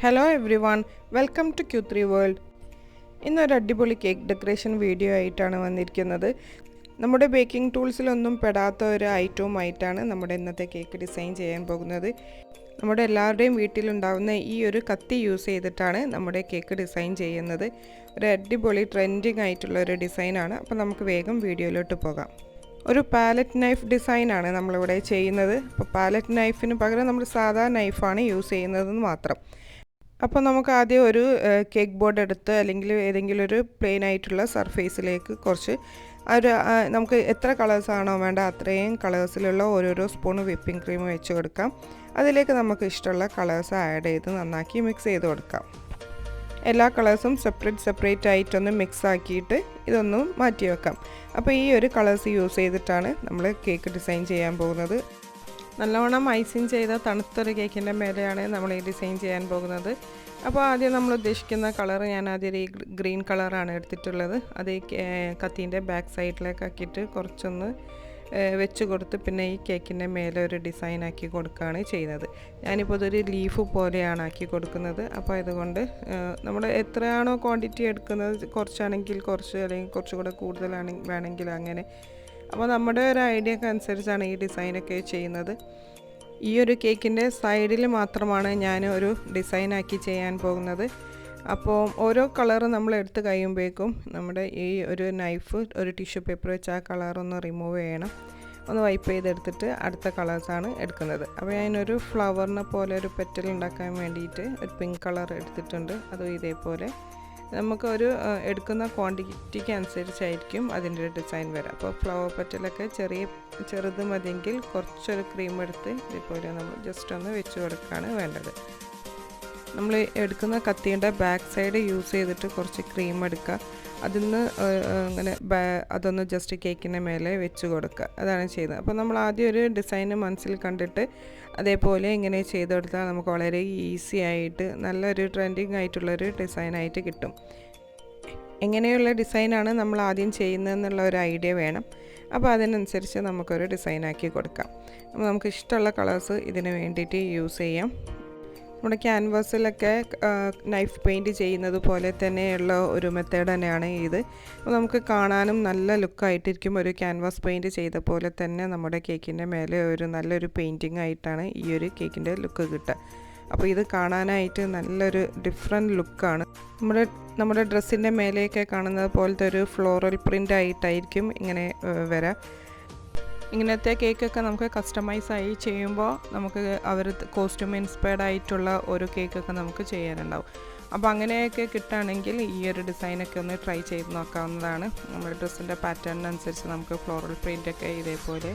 Hello everyone, welcome to Q3 World. ഇന്നൊരു അടിപൊളി cake decoration video ആയിട്ടാണ് വന്നിരിക്കുന്നത്. നമ്മുടെ ബേക്കിംഗ് ടൂൾസിലൊന്നും പെടാത്ത ഒരു ഐറ്റവുമായിട്ടാണ് നമ്മുടെ ഇന്നത്തെ കേക്ക് ഡിസൈൻ ചെയ്യാൻ പോകുന്നത്. നമ്മുടെ എല്ലാവരുടെയും വീട്ടിലുണ്ടാവുന്ന ഈ ഒരു കത്തി യൂസ് ചെയ്തിട്ടാണ് നമ്മുടെ കേക്ക് ഡിസൈൻ ചെയ്യുന്നത്. ഒരു അടിപൊളി ട്രെൻഡിങ് ആയിട്ടുള്ള ഒരു ഡിസൈനാണ്. അപ്പോൾ നമുക്ക് വേഗം വീഡിയോയിലോട്ട് പോകാം. ഒരു പാലറ്റ് നൈഫ് ഡിസൈനാണ് നമ്മളിവിടെ ചെയ്യുന്നത്. അപ്പോൾ പാലറ്റ് നൈഫിന് പകരം നമ്മൾ സാധാ നൈഫാണ് യൂസ് ചെയ്യുന്നതെന്ന് മാത്രം. അപ്പോൾ നമുക്ക് ആദ്യം ഒരു കേക്ക് ബോർഡ് എടുത്ത് അല്ലെങ്കിൽ ഏതെങ്കിലും ഒരു പ്ലെയിൻ ആയിട്ടുള്ള സർഫേസിലേക്ക് കുറച്ച് നമുക്ക് എത്ര കളേഴ്സാണോ വേണ്ട അത്രയും കളേഴ്സിലുള്ള ഓരോരോ സ്പൂൺ വിപ്പിംഗ് ക്രീം വെച്ച് കൊടുക്കാം. അതിലേക്ക് നമുക്ക് ഇഷ്ടമുള്ള കളേഴ്സ് ആഡ് ചെയ്ത് നന്നാക്കി മിക്സ് ചെയ്ത് കൊടുക്കാം. എല്ലാ കളേഴ്സും സെപ്പറേറ്റ് ആയിട്ടൊന്ന് മിക്സ് ആക്കിയിട്ട് ഇതൊന്ന് മാറ്റി വെക്കാം. അപ്പോൾ ഈ ഒരു കളേഴ്സ് യൂസ് ചെയ്തിട്ടാണ് നമ്മൾ കേക്ക് ഡിസൈൻ ചെയ്യാൻ പോകുന്നത്. നല്ലവണ്ണം ഐസിങ് ചെയ്ത തണുത്തൊരു കേക്കിൻ്റെ മേലെയാണ് നമ്മൾ ഈ ഡിസൈൻ ചെയ്യാൻ പോകുന്നത്. അപ്പോൾ ആദ്യം നമ്മൾ ഉദ്ദേശിക്കുന്ന കളർ ഞാൻ ആദ്യം ഈ ഗ്രീൻ കളറാണ് എടുത്തിട്ടുള്ളത്. അത് ഈ കത്തീൻ്റെ ബാക്ക് സൈഡിലേക്ക് ആക്കിയിട്ട് കുറച്ചൊന്ന് വെച്ച് കൊടുത്ത് പിന്നെ ഈ കേക്കിൻ്റെ മേലെ ഒരു ഡിസൈൻ ആക്കി കൊടുക്കുകയാണ് ചെയ്യുന്നത്. ഞാനിപ്പോൾ ഇതൊരു ലീഫ് പോലെയാണ് ആക്കി കൊടുക്കുന്നത്. അപ്പോൾ അതുകൊണ്ട് നമ്മൾ എത്രയാണോ ക്വാണ്ടിറ്റി എടുക്കുന്നത്, കുറച്ചാണെങ്കിൽ കുറച്ച് അല്ലെങ്കിൽ കുറച്ചുകൂടെ കൂടുതലാണെങ്കിൽ വേണമെങ്കിൽ അങ്ങനെ. അപ്പോൾ നമ്മുടെ ഒരു ഐഡിയക്ക് അനുസരിച്ചാണ് ഈ ഡിസൈനൊക്കെ ചെയ്യുന്നത്. ഈ ഒരു കേക്കിൻ്റെ സൈഡിൽ മാത്രമാണ് ഞാൻ ഒരു ഡിസൈനാക്കി ചെയ്യാൻ പോകുന്നത്. അപ്പോൾ ഓരോ കളർ നമ്മൾ എടുത്ത് കഴിയുമ്പോഴേക്കും നമ്മുടെ ഈ ഒരു നൈഫ് ഒരു ടിഷ്യൂ പേപ്പർ വെച്ച് ആ കളറൊന്ന് റിമൂവ് ചെയ്യണം. ഒന്ന് വൈപ്പ് ചെയ്തെടുത്തിട്ട് അടുത്ത കളേഴ്സാണ് എടുക്കുന്നത്. അപ്പോൾ ഞാനൊരു ഫ്ലവറിനെ പോലെ ഒരു പെറ്റൽ ഉണ്ടാക്കാൻ വേണ്ടിയിട്ട് ഒരു പിങ്ക് കളർ എടുത്തിട്ടുണ്ട്. അതും ഇതേപോലെ നമുക്കൊരു എടുക്കുന്ന ക്വാണ്ടിറ്റിക്ക് അനുസരിച്ചായിരിക്കും അതിൻ്റെ ഒരു ഡിസൈൻ വരാം. അപ്പോൾ ഫ്ലവർ പെറ്റലൊക്കെ ചെറുത് മതിയെങ്കിൽ കുറച്ചൊരു ക്രീം എടുത്ത് ഇതേപോലെ നമ്മൾ ജസ്റ്റ് ഒന്ന് വെച്ച് കൊടുക്കുകയാണ് വേണ്ടത്. നമ്മൾ എടുക്കുന്ന കത്തിയുടെ ബാക്ക് സൈഡ് യൂസ് ചെയ്തിട്ട് കുറച്ച് ക്രീം എടുക്കുക. അതിൽ നിന്ന് അങ്ങനെ അതൊന്ന് ജസ്റ്റ് കേക്കിൻ്റെ മേലെ വെച്ച് കൊടുക്കുക. അതാണ് ചെയ്യുന്നത്. അപ്പോൾ നമ്മൾ ആദ്യം ഒരു ഡിസൈന് മനസ്സിൽ കണ്ടിട്ട് അതേപോലെ ഇങ്ങനെ ചെയ്ത് കൊടുത്താൽ നമുക്ക് വളരെ ഈസി ആയിട്ട് നല്ലൊരു ട്രെൻഡിങ് ആയിട്ടുള്ളൊരു ഡിസൈനായിട്ട് കിട്ടും. എങ്ങനെയുള്ള ഡിസൈനാണ് നമ്മൾ ആദ്യം ചെയ്യുന്നതെന്നുള്ള ഒരു ഐഡിയ വേണം. അപ്പോൾ അതിനനുസരിച്ച് നമുക്കൊരു ഡിസൈനാക്കി കൊടുക്കാം. അപ്പോൾ നമുക്ക് ഇഷ്ടമുള്ള കളേഴ്സ് ഇതിന് വേണ്ടിയിട്ട് യൂസ് ചെയ്യാം. നമ്മുടെ ക്യാൻവാസിലൊക്കെ നൈഫ് പെയിൻറ്റ് ചെയ്യുന്നത് പോലെ തന്നെയുള്ള ഒരു മെത്തേഡ് തന്നെയാണ് ഇത്. അപ്പോൾ നമുക്ക് കാണാനും നല്ല ലുക്കായിട്ടിരിക്കും. ഒരു ക്യാൻവാസ് പെയിൻറ്റ് ചെയ്ത പോലെ തന്നെ നമ്മുടെ കേക്കിൻ്റെ മേലെ ഒരു നല്ലൊരു പെയിൻറ്റിങ് ആയിട്ടാണ് ഈ ഒരു കേക്കിൻ്റെ ലുക്ക് കിട്ടുക. അപ്പോൾ ഇത് കാണാനായിട്ട് നല്ലൊരു ഡിഫറെൻറ്റ് ലുക്കാണ്. നമ്മുടെ ഡ്രസ്സിൻ്റെ മേലെയൊക്കെ കാണുന്നത് പോലത്തെ ഒരു ഫ്ലോറൽ പ്രിൻ്റ് ആയിട്ടായിരിക്കും ഇങ്ങനെ വരാം. ഇങ്ങനത്തെ കേക്കൊക്കെ നമുക്ക് കസ്റ്റമൈസായി ചെയ്യുമ്പോൾ നമുക്ക് അവർ കോസ്റ്റ്യൂം ഇൻസ്പയർഡ് ആയിട്ടുള്ള ഒരു കേക്കൊക്കെ നമുക്ക് ചെയ്യാനുണ്ടാവും. അപ്പോൾ അങ്ങനെയൊക്കെ കിട്ടുകയാണെങ്കിൽ ഈ ഒരു ഡിസൈനൊക്കെ ഒന്ന് ട്രൈ ചെയ്ത് നോക്കാവുന്നതാണ്. നമ്മുടെ ഡ്രസ്സിൻ്റെ പാറ്റേണിനനുസരിച്ച് നമുക്ക് ഫ്ലോറൽ പ്രിൻ്റൊക്കെ ഇതേപോലെ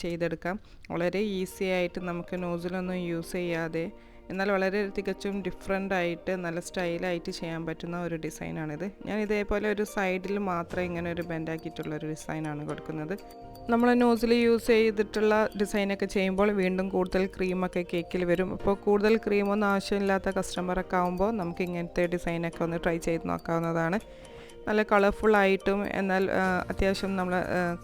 ചെയ്തെടുക്കാം. വളരെ ഈസി ആയിട്ട് നമുക്ക് നോസിലൊന്നും യൂസ് ചെയ്യാതെ എന്നാൽ വളരെ തികച്ചും ഡിഫറെൻ്റ് ആയിട്ട് നല്ല സ്റ്റൈലായിട്ട് ചെയ്യാൻ പറ്റുന്ന ഒരു ഡിസൈനാണിത്. ഞാൻ ഇതേപോലെ ഒരു സൈഡിൽ മാത്രം ഇങ്ങനെ ഒരു ബെൻഡാക്കിയിട്ടുള്ളൊരു ഡിസൈനാണ് കൊടുക്കുന്നത്. നമ്മൾ നോസിൽ യൂസ് ചെയ്തിട്ടുള്ള ഡിസൈനൊക്കെ ചെയ്യുമ്പോൾ വീണ്ടും കൂടുതൽ ക്രീമൊക്കെ കേക്കിൽ വരും. അപ്പോൾ കൂടുതൽ ക്രീമൊന്നും ആവശ്യമില്ലാത്ത കസ്റ്റമറൊക്കെ ആകുമ്പോൾ നമുക്ക് ഇങ്ങനത്തെ ഡിസൈനൊക്കെ ഒന്ന് ട്രൈ ചെയ്ത് നോക്കാവുന്നതാണ്. നല്ല കളർഫുള്ളായിട്ടും എന്നാൽ അത്യാവശ്യം നമ്മൾ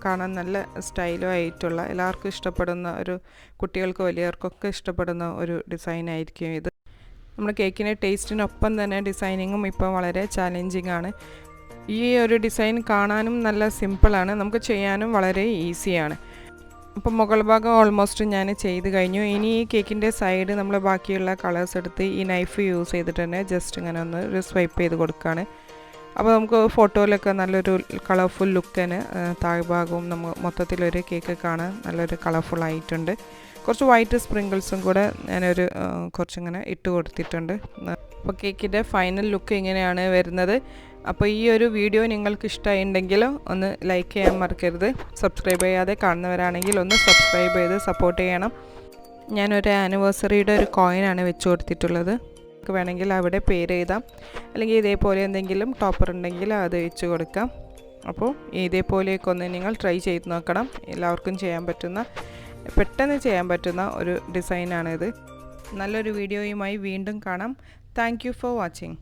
കാണാൻ നല്ല സ്റ്റൈലും ആയിട്ടുള്ള എല്ലാവർക്കും ഇഷ്ടപ്പെടുന്ന ഒരു കുട്ടികൾക്ക് വലിയവർക്കൊക്കെ ഇഷ്ടപ്പെടുന്ന ഒരു ഡിസൈനായിരിക്കും ഇത്. നമ്മുടെ കേക്കിൻ്റെ ടേസ്റ്റിനൊപ്പം തന്നെ ഡിസൈനിങ്ങും ഇപ്പോൾ വളരെ ചാലഞ്ചിങ് ആണ്. ഈ ഒരു ഡിസൈൻ കാണാനും നല്ല സിമ്പിളാണ്, നമുക്ക് ചെയ്യാനും വളരെ ഈസിയാണ്. അപ്പോൾ മുകൾ ഭാഗം ഓൾമോസ്റ്റ് ഞാൻ ചെയ്ത് കഴിഞ്ഞു. ഇനി ഈ കേക്കിൻ്റെ സൈഡ് നമ്മൾ ബാക്കിയുള്ള കളേഴ്സ് എടുത്ത് ഈ നൈഫ് യൂസ് ചെയ്തിട്ട് തന്നെ ജസ്റ്റ് ഇങ്ങനെ ഒന്ന് ഒരു സ്വൈപ്പ് ചെയ്ത് കൊടുക്കുകയാണ്. അപ്പോൾ നമുക്ക് ഫോട്ടോയിലൊക്കെ നല്ലൊരു കളർഫുൾ ലുക്കിന് താഴ്ഭാഗവും മൊത്തത്തിലൊരു കേക്ക് കാണാൻ നല്ലൊരു കളർഫുള്ളായിട്ടുണ്ട്. കുറച്ച് വൈറ്റ് സ്പ്രിങ്കിൾസും കൂടെ ഞാനൊരു കുറച്ചിങ്ങനെ ഇട്ട് കൊടുത്തിട്ടുണ്ട്. അപ്പോൾ കേക്കിൻ്റെ ഫൈനൽ ലുക്ക് ഇങ്ങനെയാണ് വരുന്നത്. അപ്പോൾ ഈ ഒരു വീഡിയോ നിങ്ങൾക്ക് ഇഷ്ടമായിട്ടുണ്ടെങ്കിൽ ഒന്ന് ലൈക്ക് ചെയ്യാൻ മറക്കരുത്. സബ്സ്ക്രൈബ് ചെയ്യാതെ കാണുന്നവരാണെങ്കിൽ ഒന്ന് സബ്സ്ക്രൈബ് ചെയ്ത് സപ്പോർട്ട് ചെയ്യണം. ഞാനൊരു ആനിവേഴ്സറിയുടെ ഒരു കോയിനാണ് വെച്ച് കൊടുത്തിട്ടുള്ളത്. വേണമെങ്കിൽ അവിടെ പേര് എഴുതാം, അല്ലെങ്കിൽ ഇതേപോലെ എന്തെങ്കിലും ടോപ്പർ ഉണ്ടെങ്കിൽ അത് വെച്ച് കൊടുക്കാം. അപ്പോൾ ഇതേപോലെയൊക്കെ ഒന്ന് നിങ്ങൾ ട്രൈ ചെയ്ത് നോക്കണം. എല്ലാവർക്കും ചെയ്യാൻ പറ്റുന്ന, പെട്ടെന്ന് ചെയ്യാൻ പറ്റുന്ന ഒരു ഡിസൈനാണിത്. നല്ലൊരു വീഡിയോയുമായി വീണ്ടും കാണാം. Thank you for watching.